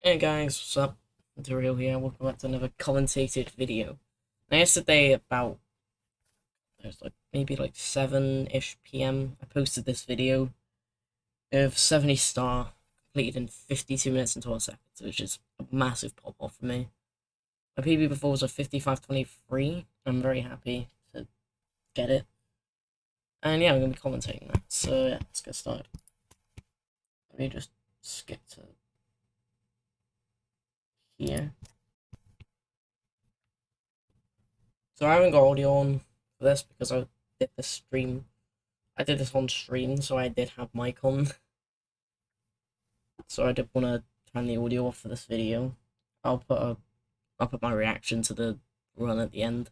Hey guys, what's up? The Real here. Welcome back to another commentated video. Now, yesterday, about it was like maybe like 7-ish p.m. I posted this video of 70 star completed in 52 minutes and 12 seconds, which is a massive pop off for me. My PB before was a 55:23. I'm very happy to get it, and yeah, I'm gonna be commentating that. So yeah, let's get started. Let me just skip to here. So I haven't got audio on for this because I did the stream. I did this on stream, so I did have mic on. So I did want to turn the audio off for this video. I'll put my reaction to the run at the end.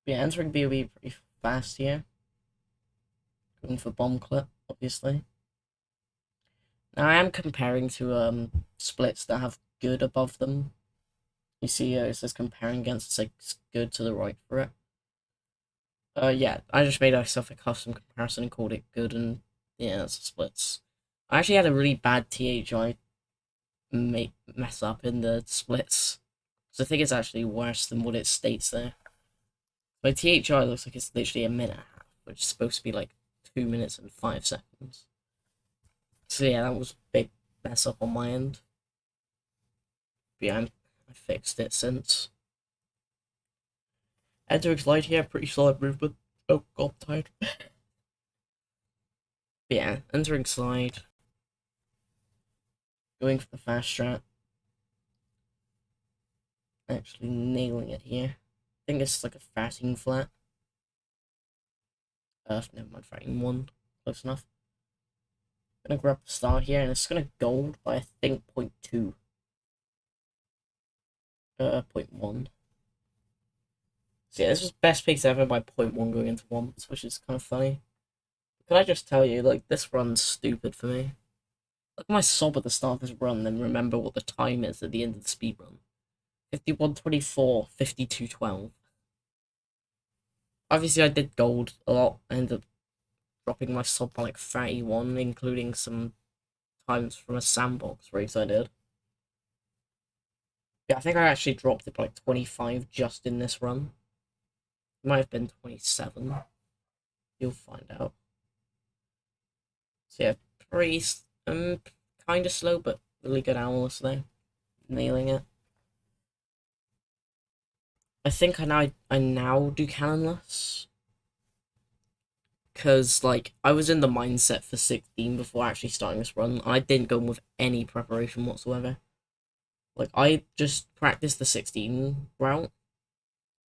But yeah, entering BOB pretty fast here. Going for bomb clip, obviously. Now I am comparing to splits that have good above them. You see, it says comparing against, it's like good to the right for it. Yeah, I just made myself a custom comparison and called it good, and yeah, that's splits. I actually had a really bad THI mess up in the splits. So I think it's actually worse than what it states there. My THI looks like it's literally a minute and a half, which is supposed to be like 2 minutes and 5 seconds. So yeah, that was a big mess up on my end. But yeah, I fixed it since. Entering slide here, pretty solid movement. Oh god, I'm tired. But yeah, entering slide. Going for the fast strat. Actually nailing it here. I think it's like a 13 flat. Never mind, 13-1. Close enough. Gonna grab the star here, and it's gonna gold by I think 0.2. 0.1. So yeah, this was best picks ever by 0.1 going into once, which is kind of funny. Can I just tell you, like, this run's stupid for me. Look at my sob at the start of this run, then remember what the time is at the end of the speed run. 51:24, 52:12. Obviously, I did gold a lot. I ended up dropping my sob by like 31, including some times from a sandbox race I did. Yeah, I think I actually dropped it by like 25 just in this run. It might have been 27. You'll find out. So yeah, pretty kind of slow, but really good owls there, nailing it. I think I now do cannonless, because like I was in the mindset for 16 before actually starting this run, and I didn't go in with any preparation whatsoever. Like I just practiced the 16 route,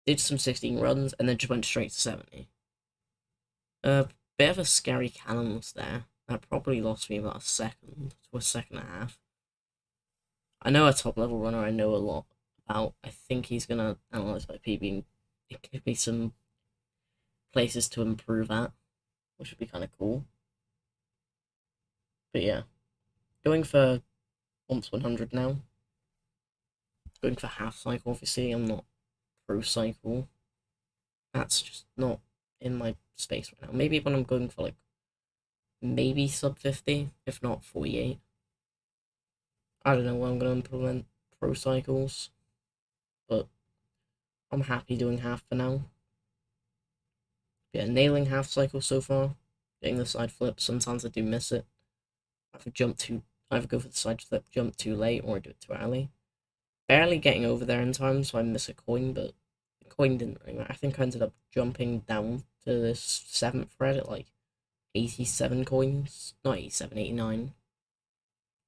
did some 16 runs, and then just went straight to 70. Bit of a scary cannonless there. That probably lost me about a second to a second and a half. I know a top level runner I know a lot about. I think he's gonna analyze my PB and give me some places to improve at, which would be kind of cool. But yeah, going for once 100 now. Going for half cycle, obviously. I'm not pro cycle. That's just not in my space right now. Maybe when I'm going for like maybe sub 50, if not 48. I don't know when I'm gonna implement pro cycles, but I'm happy doing half for now. Yeah, nailing half cycle so far. Getting the side flip. Sometimes I do miss it. Either go for the side flip, jump too late, or do it too early. Barely getting over there in time, so I miss a coin, but the coin didn't really matter. I think I ended up jumping down to this 7th thread at like 87 coins. Not 87, 89.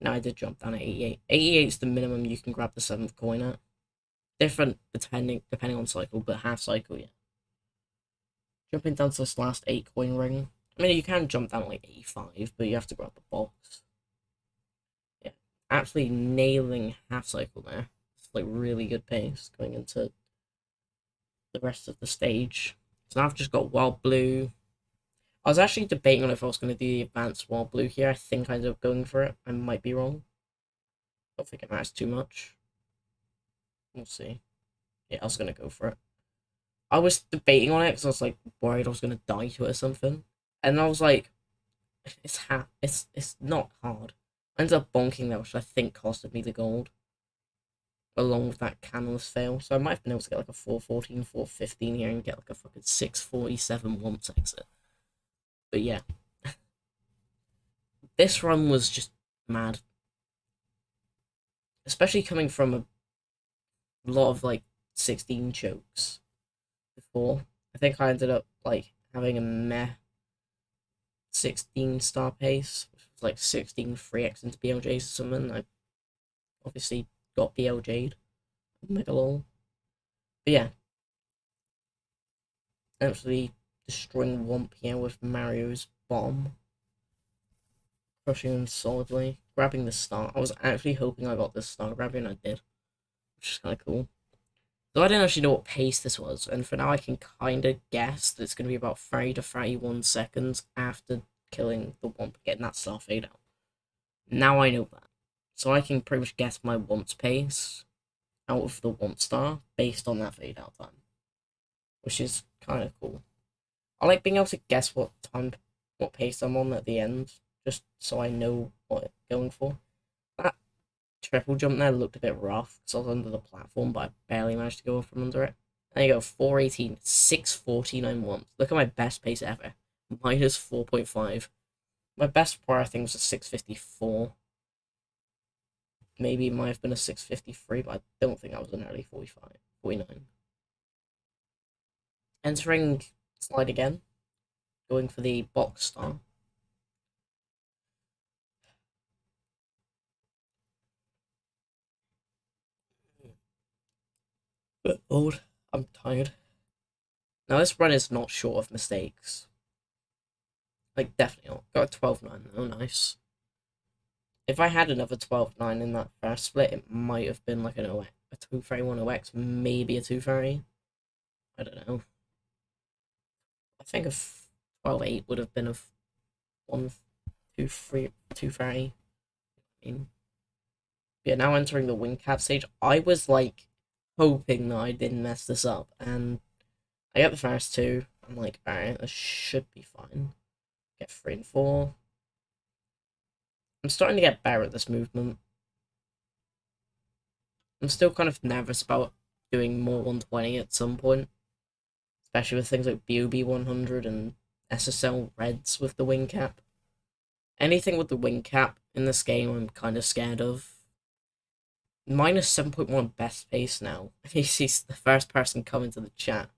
No, I did jump down at 88. 88 is the minimum you can grab the 7th coin at. Different depending on cycle, but half cycle, yeah. Jumping down to this last 8 coin ring. I mean, you can jump down like 85, but you have to grab the box. Yeah, absolutely nailing half cycle there. It's like really good pace going into the rest of the stage. So now I've just got wild blue. I was actually debating on if I was going to do the advanced wild blue here. I think I ended up going for it. I might be wrong. Don't think it matters too much. We'll see. Yeah, I was going to go for it. I was debating on it because I was like worried I was going to die to it or something. And I was like, it's not hard. I ended up bonking that, which I think costed me the gold, along with that canonless fail. So I might have been able to get like a 414, 415 here and get like a fucking 647 once exit. But yeah, this run was just mad. Especially coming from a lot of like 16 chokes before. I think I ended up like having a meh 16 star pace, which was like 16 free X into BLJs or something. I obviously got BLJ'd. Mega lol. But yeah, actually destroying Womp here with Mario's bomb. Crushing him solidly. Grabbing the star. I was actually hoping I got this star grabbing, and I did. Which is kind of cool. So I didn't actually know what pace this was, and for now I can kind of guess that it's going to be about 30 to 31 seconds after killing the Womp, getting that star fade out. Now I know that. So I can pretty much guess my Womp's pace out of the Womp star based on that fade out time. Which is kind of cool. I like being able to guess what pace I'm on at the end, just so I know what I'm going for. That triple jump there looked a bit rough because I was under the platform, but I barely managed to go off from under it. There you go, 418, 649 once. Look at my best pace ever. Minus 4.5. My best prior thing was a 654. Maybe it might have been a 653, but I don't think that was an early 45, 49. Entering slide again, going for the box star. Bit old. I'm tired. Now this run is not short of mistakes. Like definitely not. Got a 12-9 though, nice. If I had another 12-9 in that first split, it might have been like an OX, a 231 OX, maybe a 230. I don't know. I think a 12-8 would have been a 1 2 3 230. I mean, yeah, now entering the wing cap stage, I was like hoping that I didn't mess this up, and I got the first two. I'm like, alright, this should be fine. Get 3 and 4. I'm starting to get better at this movement. I'm still kind of nervous about doing more 120 at some point, especially with things like BOB 100 and SSL Reds with the wing cap. Anything with the wing cap in this game, I'm kind of scared of. Minus 7.1 best pace now. He's the first person coming to the chat.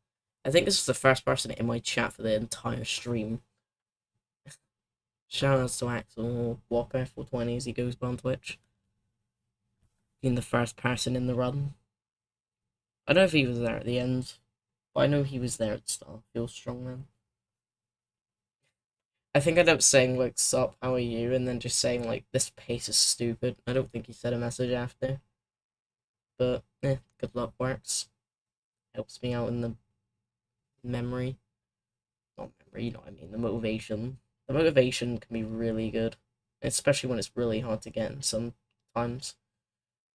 I think this is the first person in my chat for the entire stream. Shout outs to Axel Whopper 420 as he goes on Twitch. Being the first person in the run. I don't know if he was there at the end, but I know he was there at the start. Feels strong then. I think I ended up saying like "Sup, how are you?" and then just saying like "This pace is stupid." I don't think he said a message after, but good luck works. Helps me out in the memory, not memory. You know what I mean? The motivation. The motivation can be really good, especially when it's really hard to get sometimes.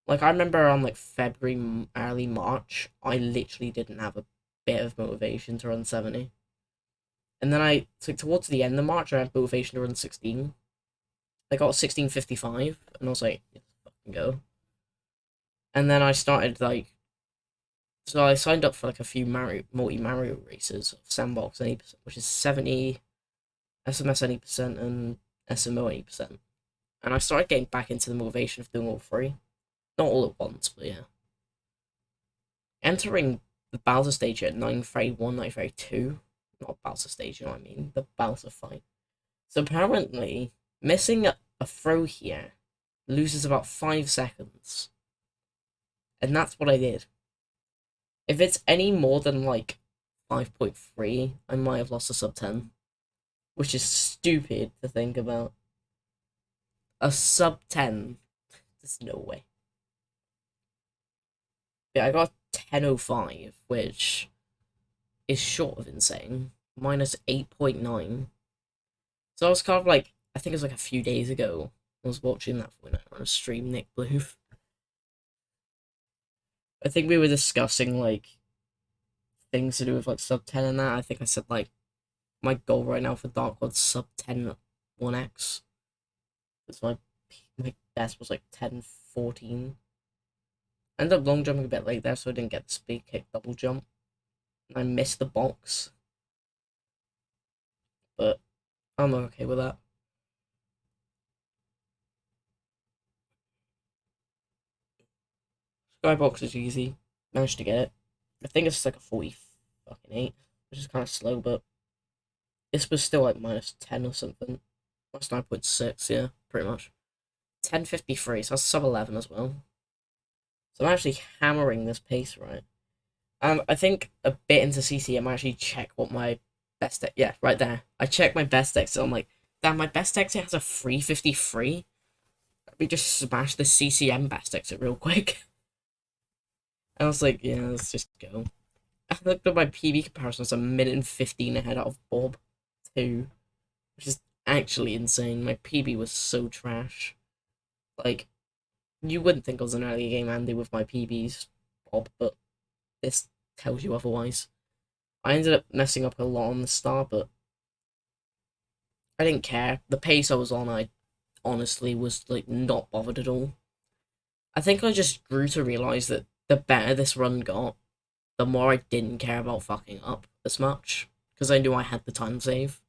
Like I remember around like February, early March, I literally didn't have a bit of motivation to run 70. And then towards the end of March, I had motivation to run 16. I got 16:55, and I was like, yeah, fucking go. And then I started like, so I signed up for like a few multi Mario races of Sandbox 80%, which is 70, SMS 80%, and SMO 80%. And I started getting back into the motivation of doing all three. Not all at once, but yeah. Entering the Bowser stage at 931, 932. Not Bowser stage, you know what I mean? The Bowser fight. So apparently, missing a throw here loses about 5 seconds. And that's what I did. If it's any more than like 5.3, I might have lost a sub 10. Which is stupid to think about. A sub 10? There's no way. Yeah, I got 10.05, which is short of insane. Minus 8.9. So I was kind of like, I think it was like a few days ago. I was watching that on a stream, Nick Blue. I think we were discussing like things to do with like sub 10 and that. I think I said like my goal right now for Dark God's sub 10 1x. Because my best was like 10-14. I ended up long jumping a bit late there, so I didn't get the speed kick double jump. And I missed the box. But I'm okay with that. Skybox is easy. Managed to get it. I think it's like a 40 fucking 8, which is kind of slow, but this was still like minus 10 or something. Minus 9.6, yeah, pretty much. 10.53, so that's sub 11 as well. So I'm actually hammering this pace, right? I think a bit into CCM, I actually check what my best yeah, right there. I check my best exit. I'm like, damn, my best exit has a 353. Let me just smash the CCM best exit real quick. And I was like, yeah, let's just go. I looked at my PB comparison, it's a minute and 15 ahead of Bob 2, which is actually insane. My PB was so trash. Like, you wouldn't think I was an early game Andy with my PBs, Bob, but this tells you otherwise. I ended up messing up a lot on the start, but I didn't care. The pace I was on, I honestly was like not bothered at all. I think I just grew to realize that the better this run got, the more I didn't care about fucking up as much, because I knew I had the time save.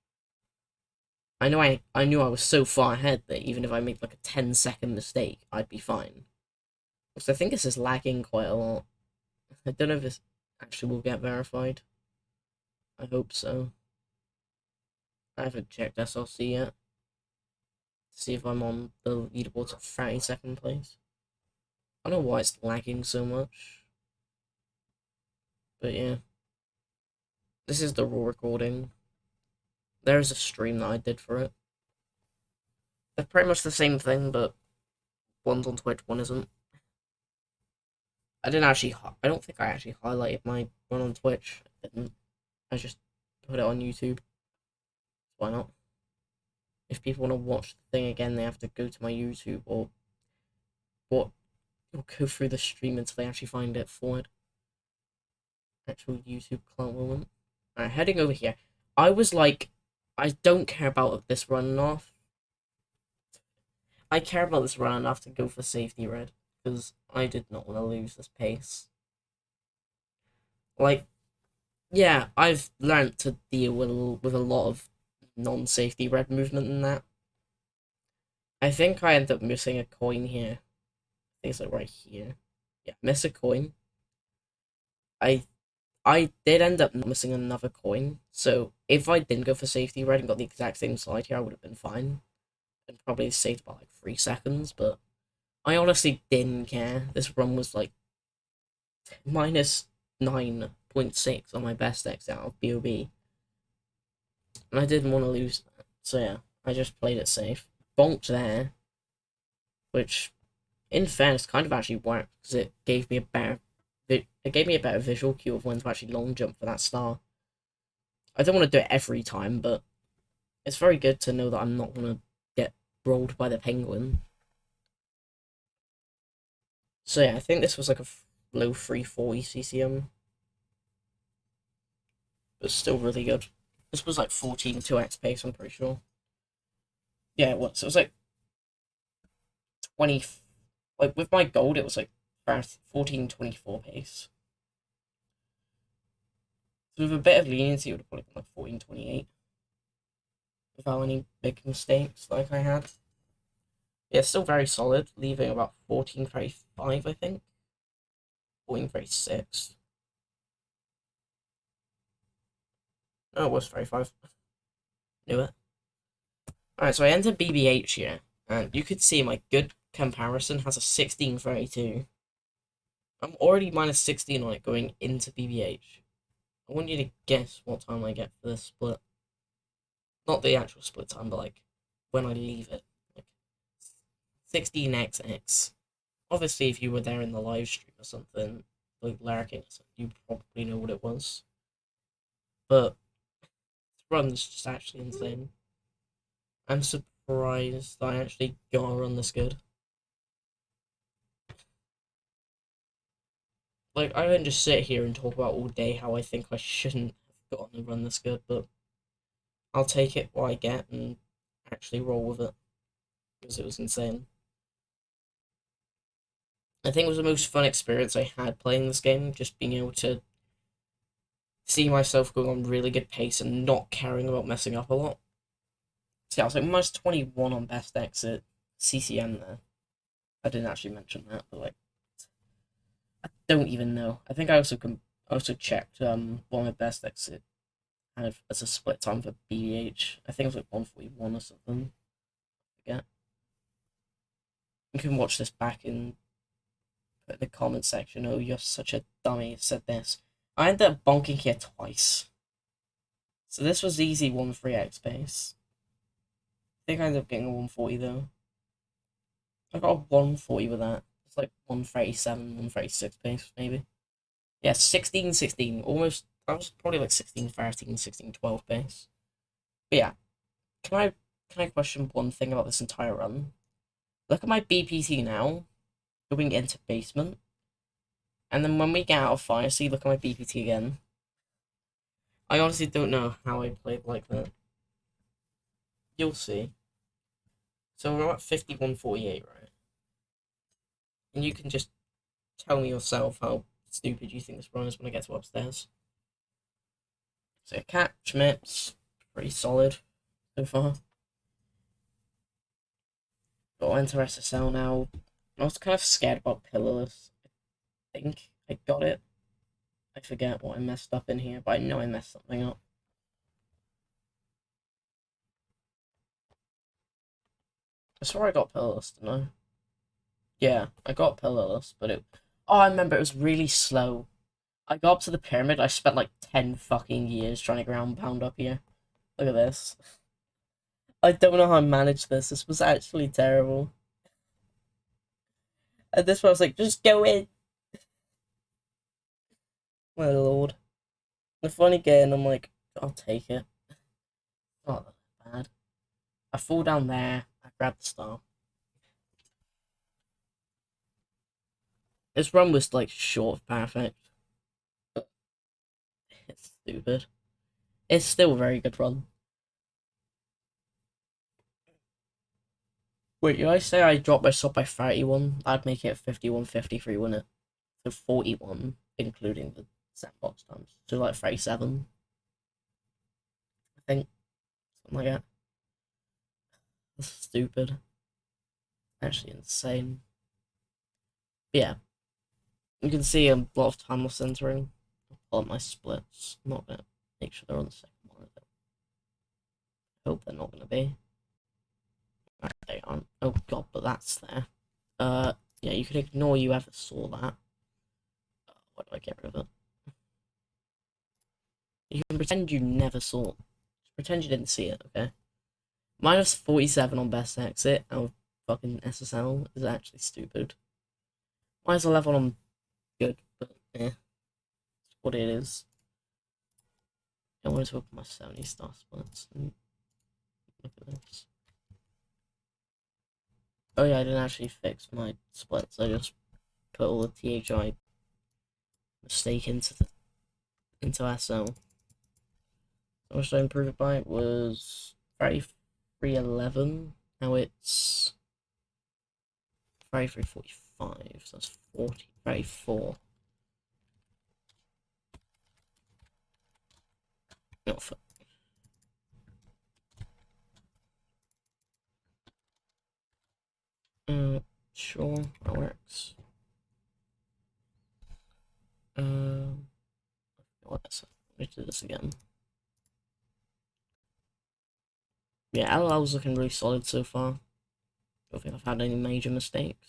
I knew I was so far ahead that even if I made like a 10-second mistake, I'd be fine. So I think this is lagging quite a lot. I don't know if this actually will get verified. I hope so. I haven't checked SLC yet. See if I'm on the leaderboard to 32nd place. I don't know why it's lagging so much. But yeah. This is the raw recording. There's a stream that I did for it. They're pretty much the same thing, but one's on Twitch, one isn't. I don't think I actually highlighted my one on Twitch. I didn't. I just put it on YouTube. Why not? If people want to watch the thing again, they have to go to my YouTube or go through the stream until they actually find it for it. Actual YouTube clown moment. Alright, heading over here. I was like, I don't care about this run enough. I care about this run enough to go for safety red, because I did not want to lose this pace. Like, yeah, I've learnt to deal with a lot of non-safety red movement in that. I think I end up missing a coin here. I think it's like right here. Yeah, miss a coin. I I did end up missing another coin, so if I didn't go for safety red and got the exact same side here, I would have been fine. And probably saved about like 3 seconds, but I honestly didn't care. This run was like minus 9.6 on my best X out of BOB. And I didn't want to lose that. So yeah, I just played it safe. Bonked there, which in fairness kind of actually worked because it gave me a better visual cue of when to actually long jump for that star. I don't want to do it every time, but it's very good to know that I'm not going to get rolled by the penguin. So yeah, I think this was like a low 340 CCM. But still really good. This was like 14 2x pace, I'm pretty sure. Yeah, it was. It was like 20. Like with my gold, it was like 14-24 pace. So with a bit of leniency, it would have probably been like 14-28. Without any big mistakes like I had. Yeah, still very solid, leaving about 14.35, I think. 14.36. No, it was 35. Knew it. Alright, so I entered BBH here, and you could see my good comparison has a 16.32. I'm already minus 16 on it going into BBH. I want you to guess what time I get for this split. Not the actual split time, but like when I leave it. Like 16xx. Obviously, if you were there in the live stream or something, like lurking or something, you probably know what it was. But this run's just actually insane. I'm surprised I actually got a run this good. Like, I don't just sit here and talk about all day how I think I shouldn't have gotten a run this good, but I'll take it what I get, and actually roll with it because it was insane. I think it was the most fun experience I had playing this game, just being able to see myself going on really good pace and not caring about messing up a lot. See, I was like minus 21 on best exit, CCM there. I didn't actually mention that, but like, I don't even know. I think I also checked what my best exit kind of as a split time for BDH. I think it was like 141 or something. Yeah. You can watch this back in the comment section. Oh, you're such a dummy, said this. I ended up bonking here twice. So this was easy 1-3x base. I think I ended up getting a 140 though. I got a 140 with that. It's like 137, 136 pace, maybe. Yeah, 16, 16. Almost, that was probably like 16, 13, 16, 12 pace. But yeah, can I question one thing about this entire run? Look at my BPT now, going into basement. And then when we get out of fire, see, look at my BPT again. I honestly don't know how I played like that. You'll see. So we're at 51.48, right? And you can just tell me yourself how stupid you think this run is when I get to upstairs. So catch mips, pretty solid so far. Got enter SSL now. I was kind of scared about pillarless. I think I got it. I forget what I messed up in here, but I know I messed something up. I swear I got pillarless, didn't I? Yeah, I got pillarless, but it... Oh, I remember it was really slow. I got up to the pyramid, I spent like 10 fucking years trying to ground pound up here. Look at this. I don't know how I managed this. This was actually terrible. At this point, I was like, just go in. My lord. The funny game, I'm like, I'll take it. Not that bad. I fall down there, I grab the star. This run was like short of perfect. It's stupid. It's still a very good run. Wait, did I say I dropped my sub by 31? I'd make it 51.53, wouldn't it? So 41, including the sandbox times. So like 37, I think. Something like that. That's stupid. Actually insane. But yeah. You can see a lot of time loss entering. I'll pull up my splits. I'm not gonna make sure they're on the second one. I hope they're not gonna be. Right, they aren't. Oh god, but that's there. Yeah, you can ignore you ever saw that. Why do I get rid of it? You can pretend you never saw it. Just pretend you didn't see it, okay? Minus 47 on best exit out of fucking SSL is actually stupid. Minus 11 on good, but it's what it is. I wanted to open my 70 star splits and look at this. Oh yeah, I didn't actually fix my splits. I just put all the THI mistake into SL. How much did I improve it by? It was 3311. Now it's 3345. So that's 40, 34. Not for... Sure, that works. Let me do this again. Yeah, LL's looking really solid so far. Don't think I've had any major mistakes.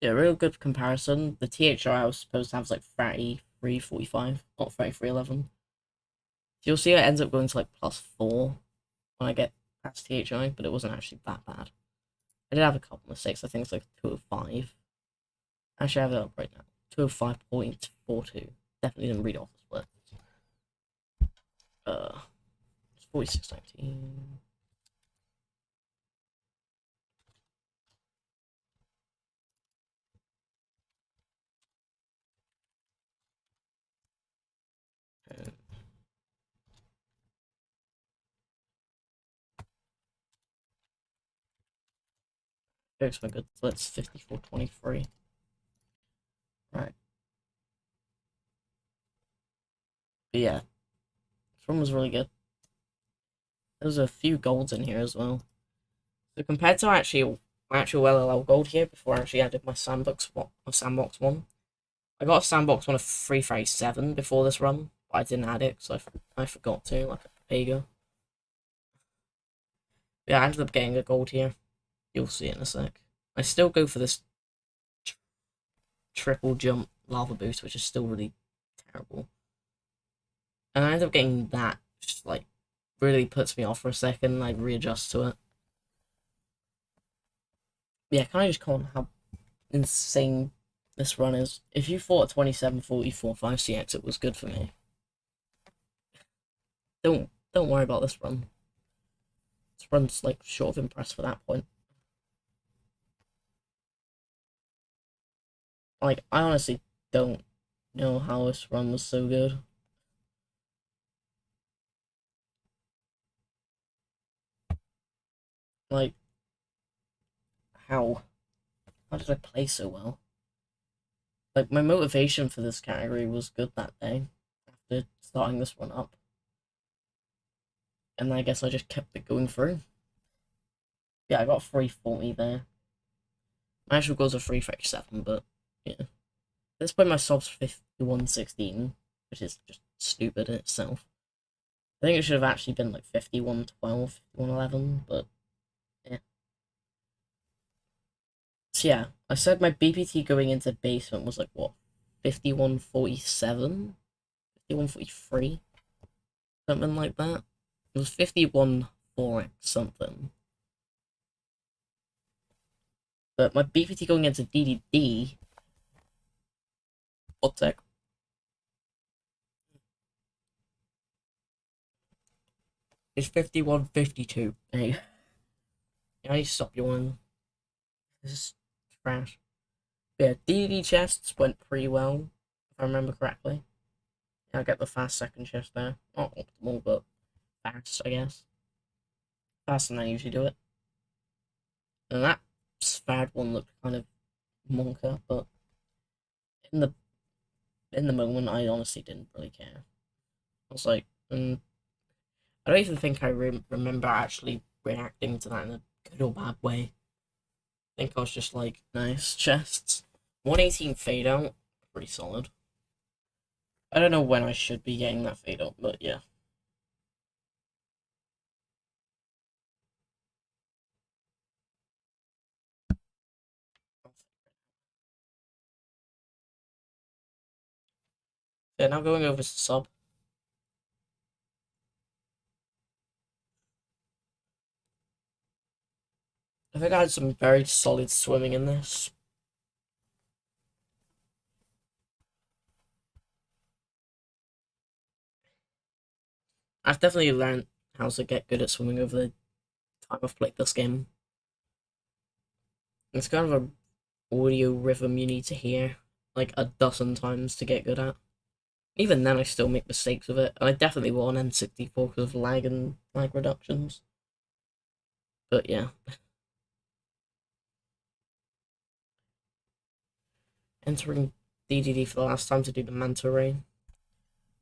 Yeah, real good comparison. The THI I was supposed to have was like 3345, not 3311. You'll see it ends up going to like +4 when I get past THI, but it wasn't actually that bad. I did have a couple mistakes. I think it's like 205. Actually, I have it up right now. 205.42. Definitely didn't read off the split. It's 4619. Here's my good splits, 5423. Right. But yeah, this one was really good. There's a few golds in here as well. So compared to actual LLL gold here, before I actually added my sandbox one, I got a sandbox one of 337 before this run, but I didn't add it because I forgot to, like a pega. Yeah, I ended up getting a gold here. You'll see it in a sec. I still go for this triple jump lava boost, which is still really terrible. And I ended up getting that, which like really puts me off for a second, like readjust to it. Yeah, can I just comment how insane this run is? If you thought 2744 5C exit was good for me, don't worry about this run. This run's like short of impressed for that point. Like I honestly don't know how this run was so good. Like how? How did I play so well? Like my motivation for this category was good that day after starting this one up. And I guess I just kept it going through. Yeah, I got 340 there. My actual goals are 337, but yeah. At this point my sub's 5116, which is just stupid in itself. I think it should have actually been like 5112, 5111, but yeah. So yeah, I said my BPT going into basement was like what, 5147? 5143? Something like that. It was 51 4x something. But my BPT going into DDD, what tech? Is 5152. Hey, I need to stop yawning. This is trash. But yeah, DDD chests went pretty well, if I remember correctly. Yeah, I get the fast second chest there. Not optimal, but fast, I guess. Faster than I usually do it. And that third one looked kind of monka, but in the moment, I honestly didn't really care. I was like, I don't even think I remember actually reacting to that in a good or bad way. I think I was just like, nice chests. 118 fade out, pretty solid. I don't know when I should be getting that fade out, but yeah. Yeah, now going over to sub. I think I had some very solid swimming in this. I've definitely learned how to get good at swimming over the time I've played this game. It's kind of a audio rhythm you need to hear like a dozen times to get good at. Even then, I still make mistakes with it, and I definitely will on N64 because of lag and lag reductions. But yeah. Entering DDD for the last time to do the Manta Ray.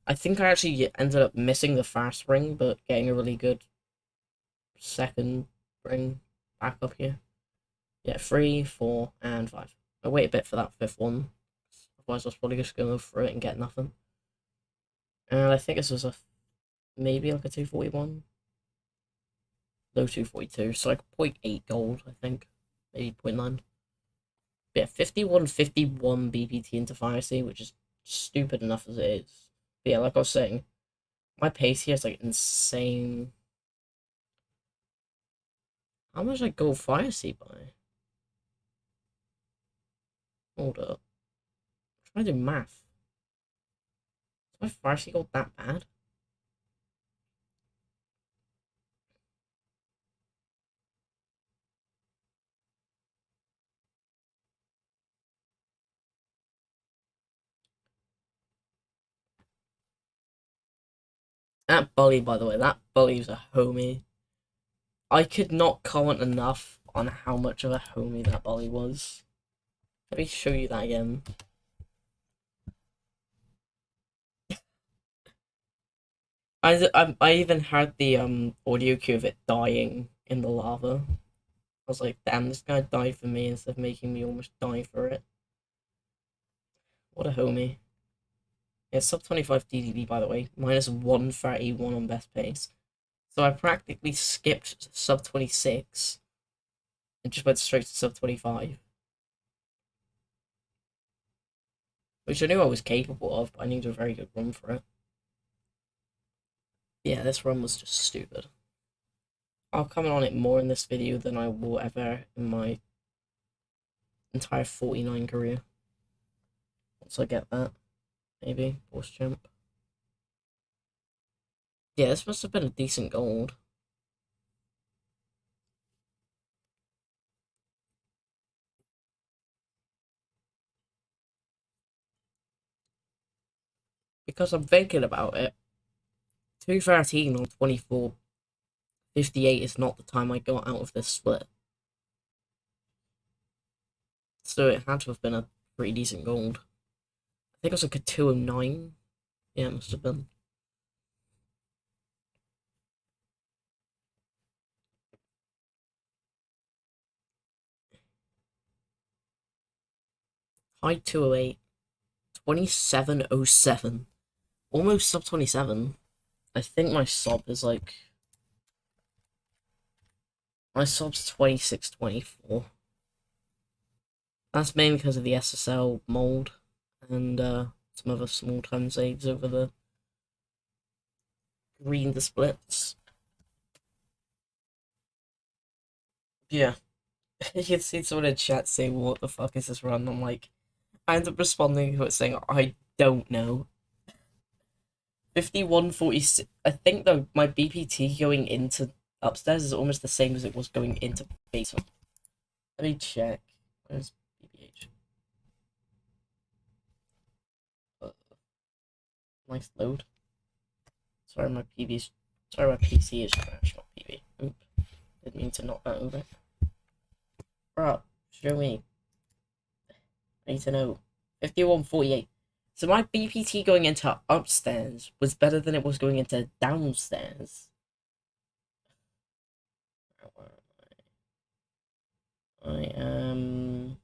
I think I actually ended up missing the fast ring, but getting a really good second ring back up here. Yeah, 3, 4, and 5. I wait a bit for that fifth one. Otherwise, I was probably just going to go through it and get nothing. And I think this was maybe like a 241. Low 242, so like 0.8 gold, I think. Maybe 0.9. But yeah, 5151 BPT into Fire Sea, which is stupid enough as it is. But yeah, like I was saying, my pace here is like insane. How much I go Fire Sea by? Hold up. I'm trying to do math. my fire seagull that bad? That bully, by the way, that bully's a homie. I could not comment enough on how much of a homie that bully was. Let me show you that again. I even heard the audio cue of it dying in the lava. I was like, damn, this guy died for me instead of making me almost die for it. What a homie. Yeah, sub 25 DDD, by the way, minus 131 on best pace. So I practically skipped sub 26 and just went straight to sub 25. Which I knew I was capable of, but I needed a very good run for it. Yeah, this run was just stupid. I'll comment on it more in this video than I will ever in my entire 49 career. Once I get that, maybe, boss champ. Yeah, this must have been a decent gold. Because I'm thinking about it, 213 on 24.58 is not the time I got out of this split. So it had to have been a pretty decent gold. I think it was like a 209. Yeah, it must have been. High 208. 2707. Almost sub 27. I think my sub is like. My sub's 2624. That's mainly because of the SSL mold and some other small time saves over the green the splits. Yeah. You can see someone in chat saying, "What the fuck is this run?" I'm like, I end up responding to it saying, "I don't know." 5146. I think though my BPT going into upstairs is almost the same as it was going into basement. Let me check. Where's BBH? Nice load. Sorry, my PB's. Sorry, my PC is trash, not PB. Oop. Didn't mean to knock that over. Bro, show me. I need to know. 5148. So my BPT going into upstairs was better than it was going into downstairs. I am.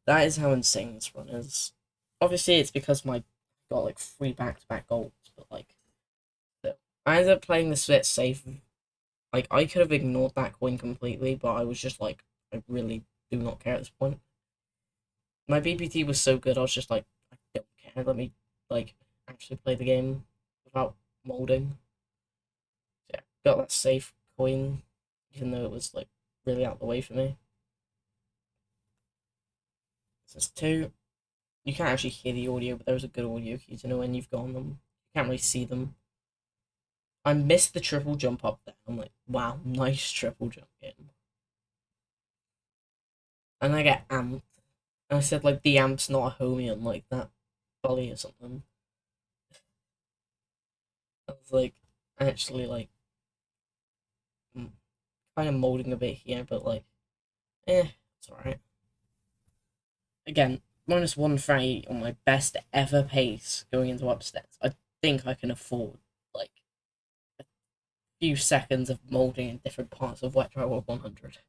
That is how insane this run is. Obviously, it's because my got like 3 back-to-back goals, but like, still. I ended up playing this bit safe. Like, I could have ignored that coin completely, but I was just like, I really do not care at this point. My BPT was so good, I was just like, I don't care. Let me like actually play the game without molding. So, yeah, got that safe coin, even though it was like really out of the way for me. So it's 2. You can't actually hear the audio, but there's a good audio cue to know when you've gone them. You can't really see them. I missed the triple jump up there. I'm like, wow, nice triple jump in. And I get amped. And I said like the amp's not a homie unlike that bully or something. I was like actually like kind of molding a bit here, but like, it's alright. Again, minus 130 on my best ever pace going into upstairs. I think I can afford like a few seconds of molding in different parts of Wet Dry World 100.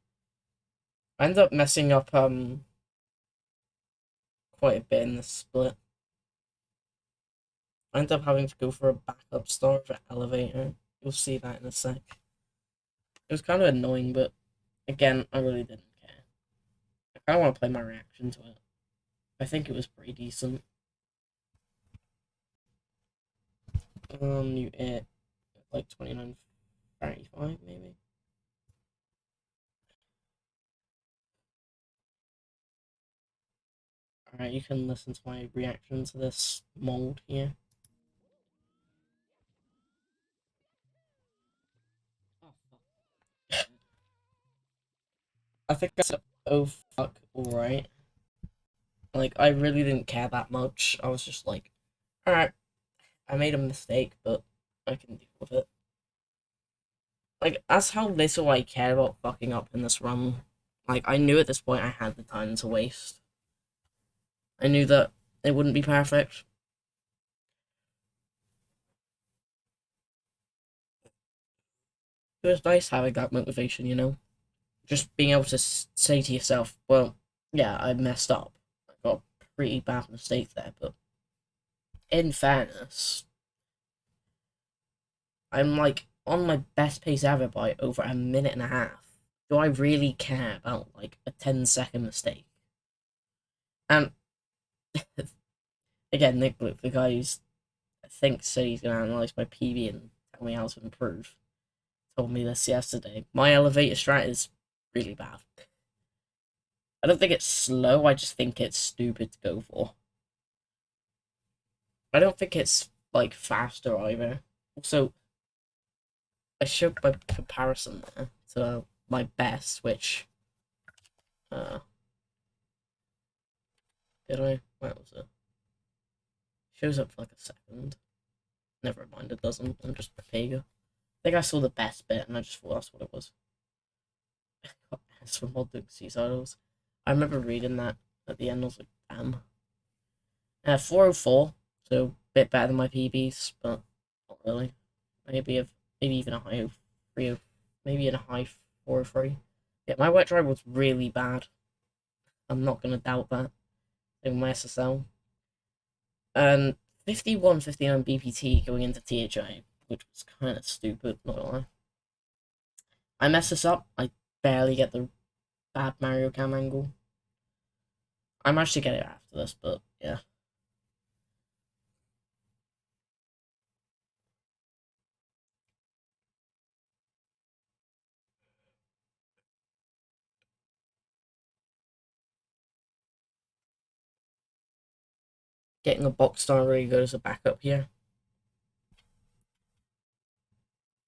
I ended up messing up quite a bit in the split. I ended up having to go for a backup star for elevator. You'll see that in a sec. It was kind of annoying, but again, I really didn't care. I kind of want to play my reaction to it. I think it was pretty decent. You hit like 29.35 maybe. Alright, you can listen to my reaction to this mold here. Oh, fuck. I think I said, oh fuck, alright. Like, I really didn't care that much. I was just like, alright, I made a mistake, but I can deal with it. Like, that's how little I care about fucking up in this run. Like, I knew at this point I had the time to waste. I knew that it wouldn't be perfect. It was nice having that motivation, you know? Just being able to say to yourself, well, yeah, I messed up. I got a pretty bad mistake there, but in fairness, I'm like on my best pace ever by over a minute and a half. Do I really care about like a 10-second mistake? And again, Nick Luke, the guy who's I think said he's gonna analyze my PB and tell me how to improve, told me this yesterday. My elevator strat is really bad. I don't think it's slow, I just think it's stupid to go for. I don't think it's like faster either. Also, I showed my comparison there to my best, which did I? Where was it? Shows up for like a second. Never mind, it doesn't. I'm just Pega. I think I saw the best bit and I just thought that's what it was. As for mod Seaside, I remember reading that at the end. I was like, damn. 404, so a bit better than my PBs, but not really. Maybe even a high 30, maybe in a high 403. Yeah, my wet dry was really bad. I'm not gonna doubt that. In my SSL. 51, 59 BPT going into THI, which was kind of stupid, not gonna lie. I mess this up. I barely get the bad Mario Cam angle. I managed to get it after this, but yeah. Getting a box star really good as a backup here.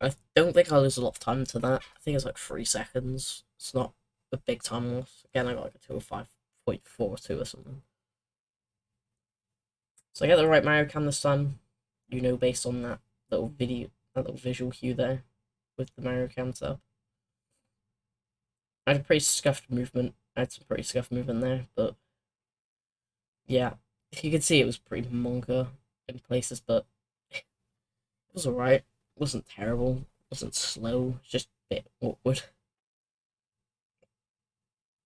I don't think I lose a lot of time to that. I think it's like 3 seconds. It's not a big time loss. Again, I got like a 205.42 or something. So I get the right Mario Cam this time. You know, based on that little visual cue there with the Mario Cam setup. I had a pretty scuffed movement. I had some pretty scuffed movement there, but yeah, you can see it was pretty monka in places, but it was alright. It wasn't terrible. It wasn't slow. It's just a bit awkward.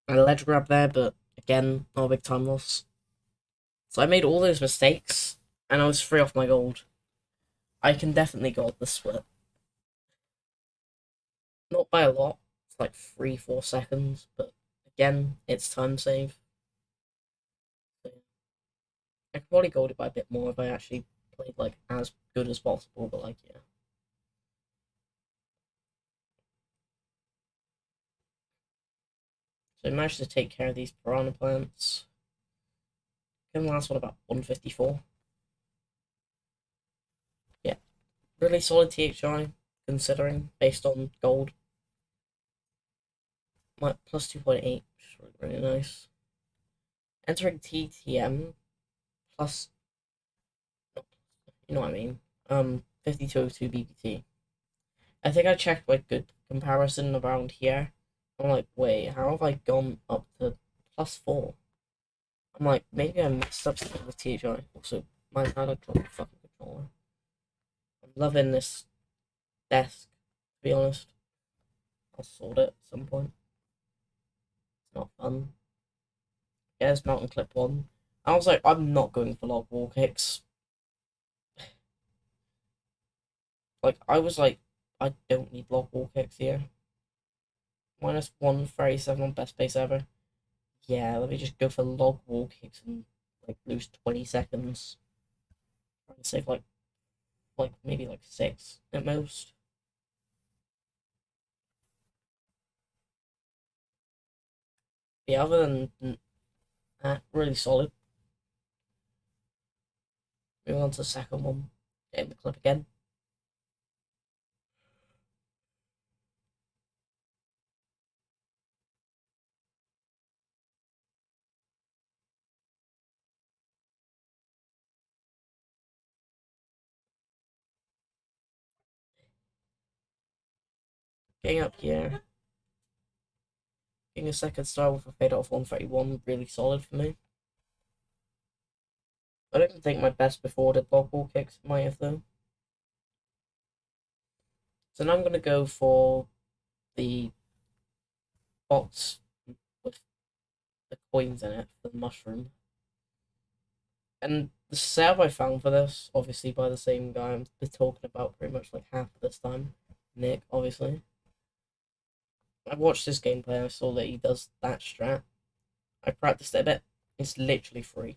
I ledge grab there, but again, not a big time loss. So I made all those mistakes, and I was free off my gold. I can definitely gold the split. Not by a lot. It's like 3-4 seconds, but again, it's time save. So, yeah. I could probably gold it by a bit more if I actually played like as good as possible, but like yeah. So I managed to take care of these piranha plants. Can last one about 154. Yeah, really solid THI considering based on gold. My plus 2.8, which is really, really nice. Entering TTM plus, you know what I mean. 5202 BPT. I think I checked like good comparison around here. I'm like, wait, how have I gone up to +4? I'm like, maybe I messed up something with THI. Also, my bad, I dropped the fucking controller. I'm loving this desk, to be honest. I'll sort it at some point. It's not fun. Yeah, it's mountain clip one. I was like, I'm not going for log wall kicks. Like, I was like, I don't need log wall kicks here. -137 on best pace ever. Yeah, let me just go for log wall kicks and like lose 20 seconds. Try to save like maybe like 6 at most. Yeah, other than that, really solid. Moving on to the second one. Getting the clip again. Getting up here. Getting a second star with a fade off 131, really solid for me. I don't think my best before the dog ball kicks might have though. So now I'm going to go for the box with the coins in it for the mushroom. And the setup I found for this, obviously by the same guy I'm talking about pretty much like half of this time, Nick, obviously. I watched his gameplay and I saw that he does that strat. I practiced it a bit. It's literally free.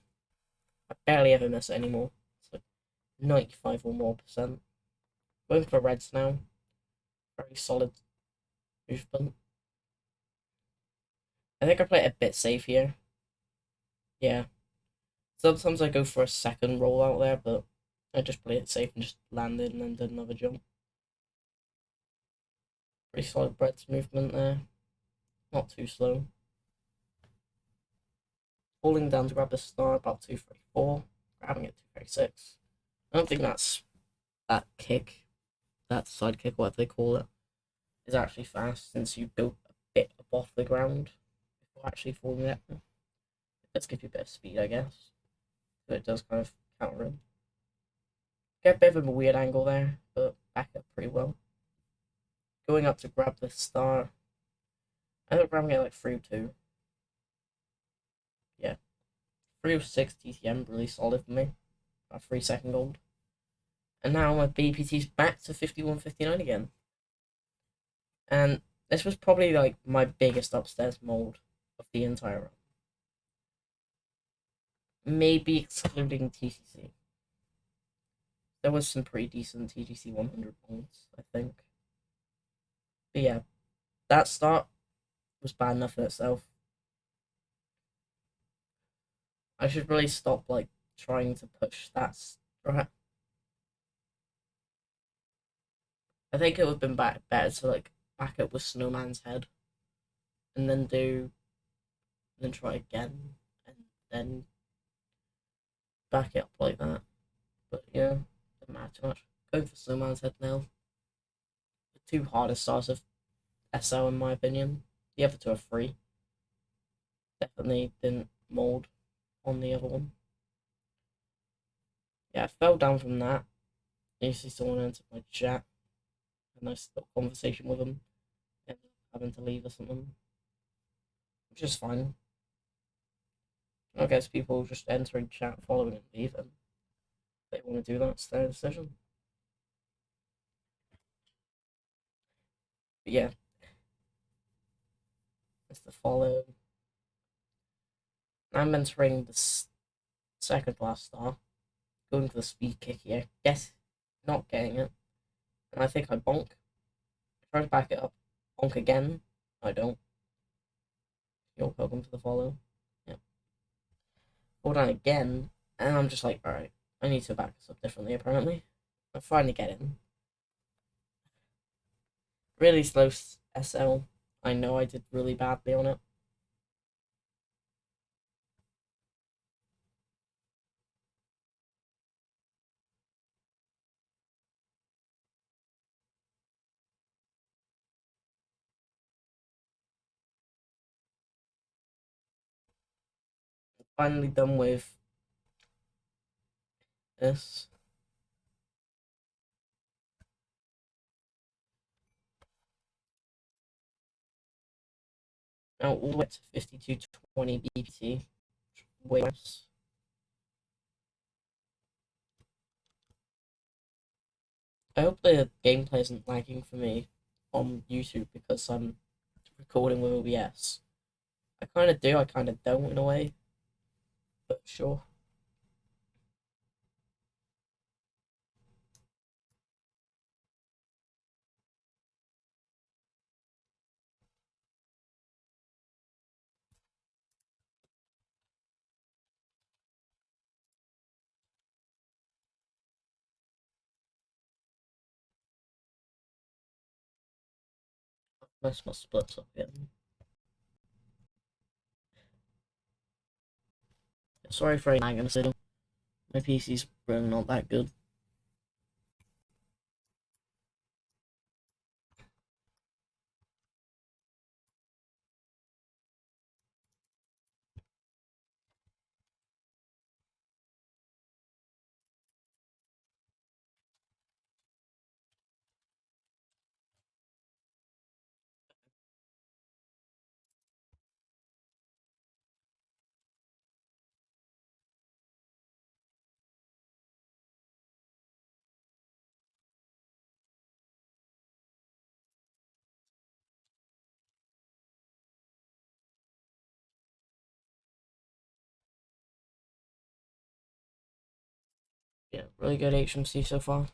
I barely ever miss it anymore. It's like 95 or more percent. Going for reds now. Very solid movement. I think I play it a bit safe here. Yeah. Sometimes I go for a second roll out there, but I just play it safe and just landed and then did another jump. Pretty solid breadth movement there. Not too slow. Falling down to grab the star, about 234. Grabbing it 236. I don't think that's that kick, that side kick, whatever they call it, is actually fast since you built a bit above the ground before actually falling there. It does give you a bit of speed, I guess. So it does kind of counter him. Get a bit of a weird angle there, but back up pretty well. Going up to grab the star. I ended up grabbing it like 3-2. Yeah. 306 TTM, really solid for me. About 3-second gold. And now my BPT's back to 51.59 again. And this was probably like my biggest upstairs mold of the entire run. Maybe excluding TCC. There was some pretty decent TGC 100 molds, I think. But yeah, that start was bad enough in itself. I should really stop like trying to push that strat. I think it would have been better to like back it with Snowman's head and then try again and then back it up like that. But yeah, doesn't matter too much. Going for Snowman's head now. The two hardest stars of SL in my opinion. The other two are free. Definitely didn't mold on the other one. Yeah, I fell down from that. You see someone entered my chat. A nice little conversation with them. Ended up having to leave or something. Which is fine. I guess people just entering chat, following and leaving. They want to do that, it's their decision. But yeah, it's the follow. I'm entering the second last star. Going for the speed kick here. Yes, not getting it. And I think I bonk. Try to back it up. Bonk again. I don't. You're welcome to the follow. Yeah. Fall down again. And I'm just like, alright, I need to back this up differently apparently. I finally get in. Really slow SL. I know I did really badly on it. Finally done with this. Now all the way to 5220 BPT. Way worse. I hope the gameplay isn't lagging for me on YouTube because I'm recording with OBS. I kind of do, I kind of don't in a way, but sure. Mess my splits up again. Sorry for any lag in the system. My PC's really not that good. Yeah, really good HMC so far.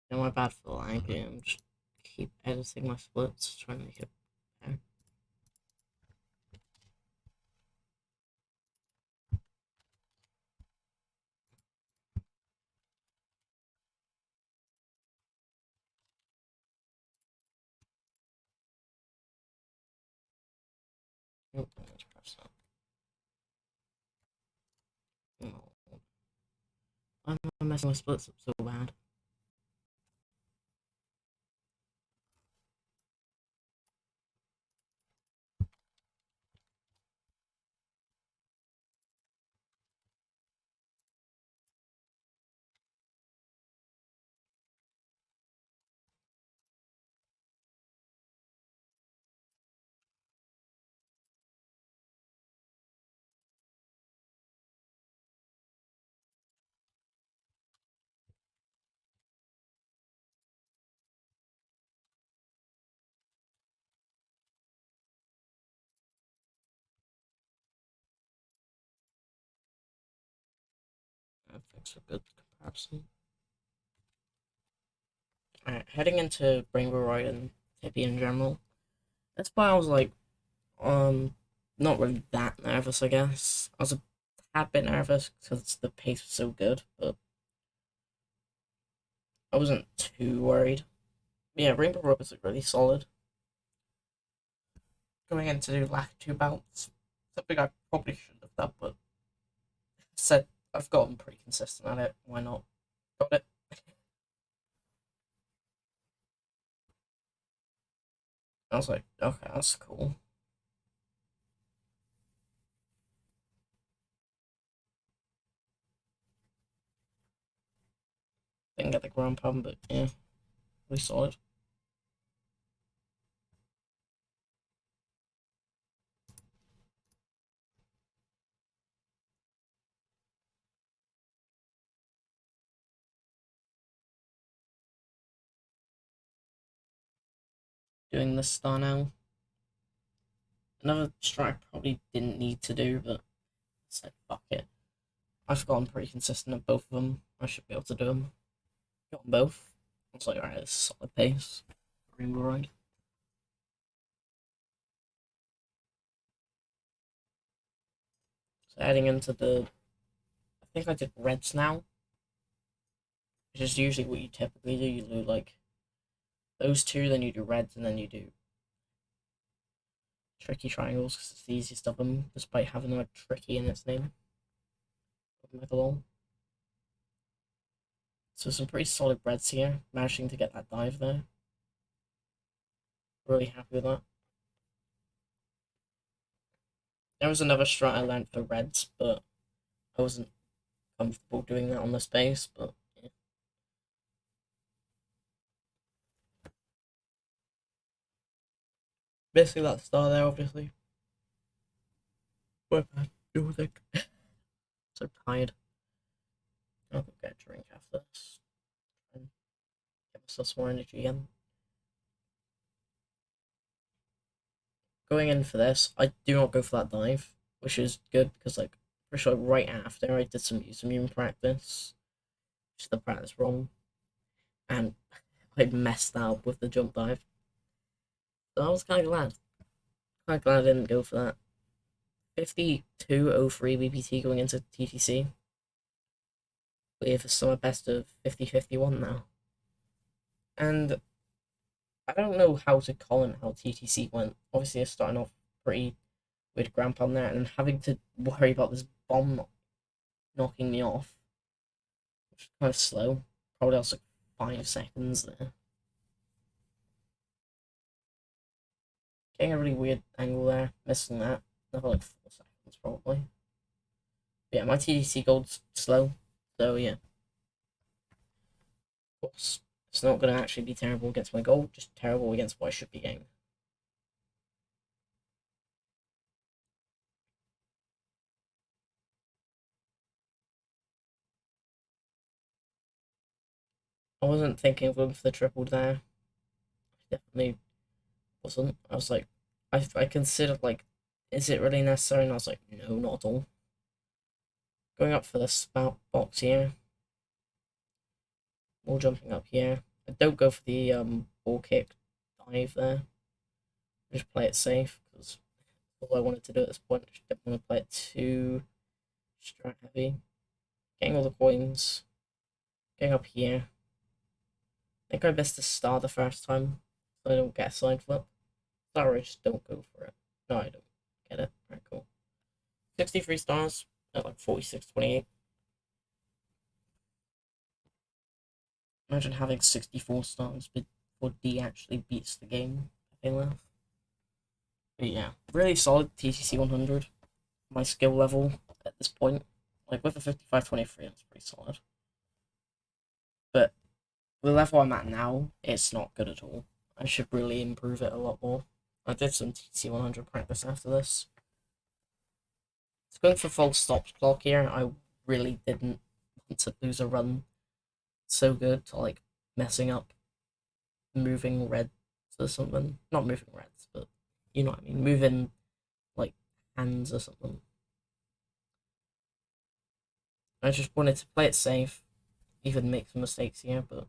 You know, my bad for the lag. I'm just keep editing my splits, trying to make it better. Nope, let's press that. No. Why am I messing my splits up so bad? Thanks for good comparison. Alright, heading into Rainbow Ride and Hippie in general. That's why I was like, not really that nervous, I guess. I was a tad bit nervous because the pace was so good, but I wasn't too worried. Yeah, Rainbow Road was really solid. Going into lack 2 bounce, something I probably shouldn't have done, but said I've gotten pretty consistent at it. Why not? Got it. I was like, okay, that's cool. Didn't get the ground pound, but yeah, really solid. Doing this star now. Another strike probably didn't need to do, but I said fuck it. I've gotten pretty consistent at both of them. I should be able to do them. Got them both. I was like, alright, this is solid pace. Rainbow Ride. So heading into the, I think I did reds now, which is usually what you typically do. You do like those two, then you do reds, and then you do tricky triangles because it's the easiest of them, despite having the word tricky in its name. Megalol. So some pretty solid reds here, managing to get that dive there. Really happy with that. There was another strat I learned for reds, but I wasn't comfortable doing that on the space, but yeah. Basically that star there, obviously. What bad. You think? so tired. I'll go get a drink after this and get myself some more energy again. Going in for this, I do not go for that dive, which is good because like for sure right after I did some immune practice, which is the practice wrong, and I messed that up with the jump dive. So I was kind of glad. Quite glad I didn't go for that. 52.03 BPT going into TTC. With a summer best of 50.51 now. And I don't know how to comment how TTC went. Obviously, it's starting off pretty with Grandpa on there, and then having to worry about this bomb knocking me off, which is kind of slow. Probably also 5 seconds there. Getting a really weird angle there, missing that. Another like 4 seconds probably. But yeah, my TTC gold's slow, so yeah. Of course, it's not going to actually be terrible against my gold, just terrible against what I should be getting. I wasn't thinking of going for the triple there. I definitely wasn't. I was like, I considered like, is it really necessary? And I was like, no, not at all. Going up for the spout box here. More jumping up here. I don't go for the ball kick dive there. Just play it safe because all I wanted to do at this point. I just didn't want to play it too strat heavy. Getting all the coins. Getting up here. I think I best to start the first time so I don't get a side flip. Sorry, I just don't go for it. No, I don't get it. Alright, cool. 63 stars at like 46.28. Imagine having 64 stars before D actually beats the game. I feel that. But yeah, really solid TCC 100. My skill level at this point, like with a 55.23, that's pretty solid. But the level I'm at now, it's not good at all. I should really improve it a lot more. I did some TCC 100 practice after this. It's going for full stops clock here. I really didn't want to lose a run so good to like messing up moving reds or something. Not moving reds, but you know what I mean. Moving like hands or something. I just wanted to play it safe, even make some mistakes here, but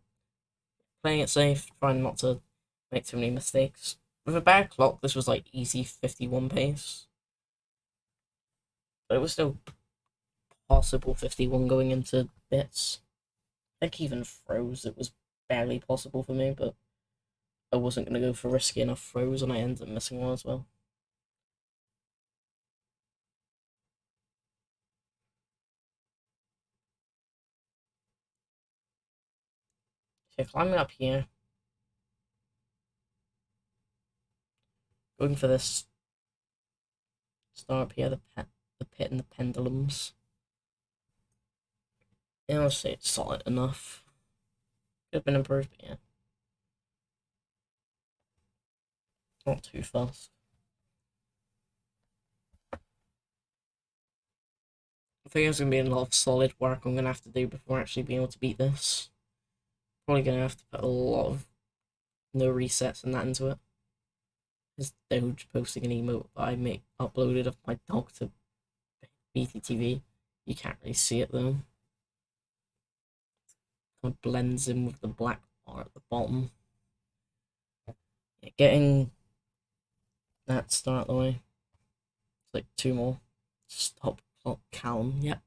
playing it safe, trying not to make too many mistakes. With a bad clock, this was like easy 51 pace. But it was still possible 51 going into bits. I think even throws, it was barely possible for me, but I wasn't going to go for risky enough throws, and I ended up missing one as well. So climbing up here, going for this start up here, the pit and the pendulums. Yeah, I'll say it's solid enough. Could have been improved, but yeah. Not too fast. I think there's going to be a lot of solid work I'm going to have to do before actually being able to beat this. Probably going to have to put a lot of no resets and that into it. Is Doge posting an emote that I uploaded of my dog to BTTV. You can't really see it though. Kind of blends in with the black bar at the bottom. Yeah, getting that start the way. It's like 2 more. Stop clock calm. Yep.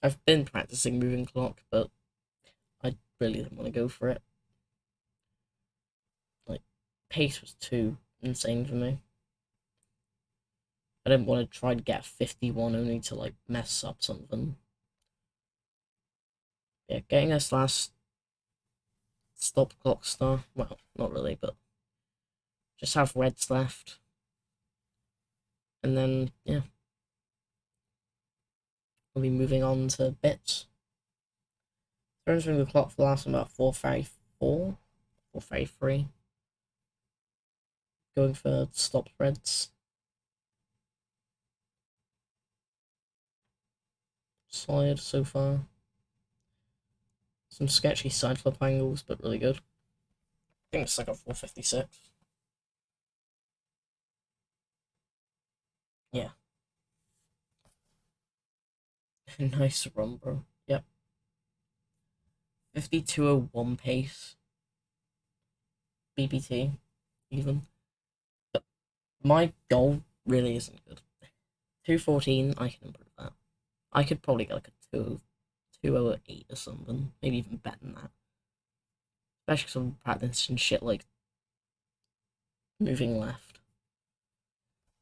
I've been practicing moving clock, but I really didn't want to go for it. Like, pace was too insane for me. I didn't want to try to get 51 only to like mess up something. Yeah, getting this last stop clock star. Well, not really, but just have reds left. And then, yeah. We'll be moving on to bits. Turns ring the clock for the last one about 454, 453. Going for stop reds. solid so far. Some sketchy side flip angles, but really good. I think it's like a 456. Yeah. Nice run, bro. Yep. 52.01 pace. BBT, even. But my goal really isn't good. 214, I can improve that. I could probably get like a 208 or something. Maybe even better than that. Especially because I'm practicing shit like moving left,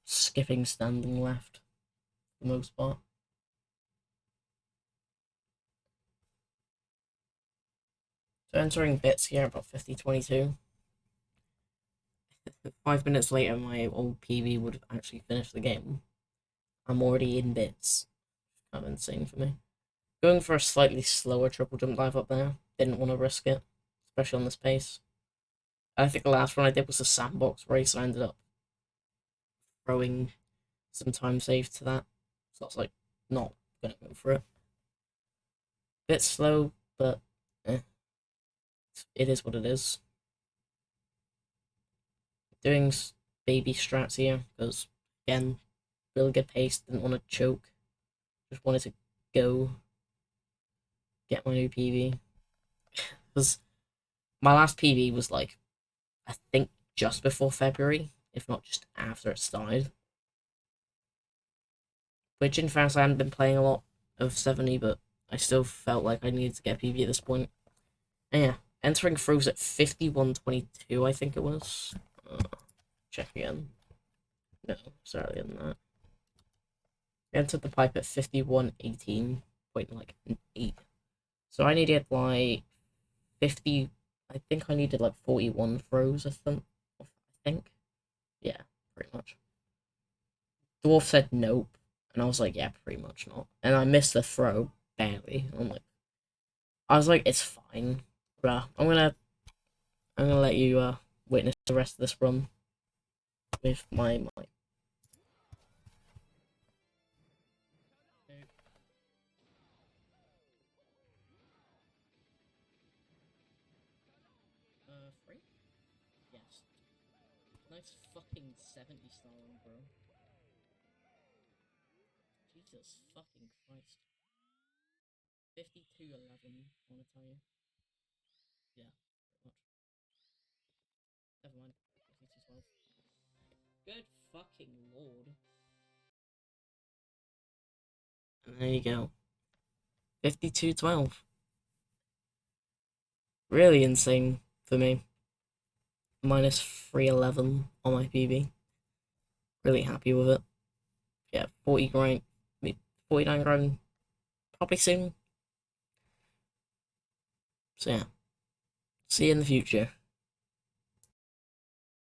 skipping standing left, for the most part. So entering bits here about 50:22. 5 minutes later, my old PB would have actually finished the game. I'm already in bits. Kind of insane for me. Going for a slightly slower triple jump dive up there. Didn't want to risk it, especially on this pace. I think the last one I did was a sandbox race. I ended up throwing some time save to that. So I was like, not gonna go for it. Bit slow, but it is what it is. Doing baby strats here, because, again, really good pace, didn't want to choke. Just wanted to go get my new PB. Because my last PB was like, I think just before February, if not just after it started. Which in fact I hadn't been playing a lot of 70, but I still felt like I needed to get PB at this point. And yeah, entering throws at 51:22, I think it was. Check again. No, it's earlier than that. Entered the pipe at 51:18, point like an 8. So I needed like 50. I think I needed like 41 throws. I think. Yeah, pretty much. Dwarf said nope, and I was like, yeah, pretty much not. And I missed the throw barely. I was like, it's fine. Bruh, I'm gonna let you witness the rest of this run with my mic. Free? Yes. Nice fucking 70 styling, bro. Jesus fucking Christ. 52:11, I wanna tell you. Yeah, pretty much. Never mind. 52:12. Good fucking lord. And there you go. 52:12. Really insane for me. Minus 311 on my PB. Really happy with it. Yeah, 40 grind, 49 grind, probably soon. So yeah, see you in the future.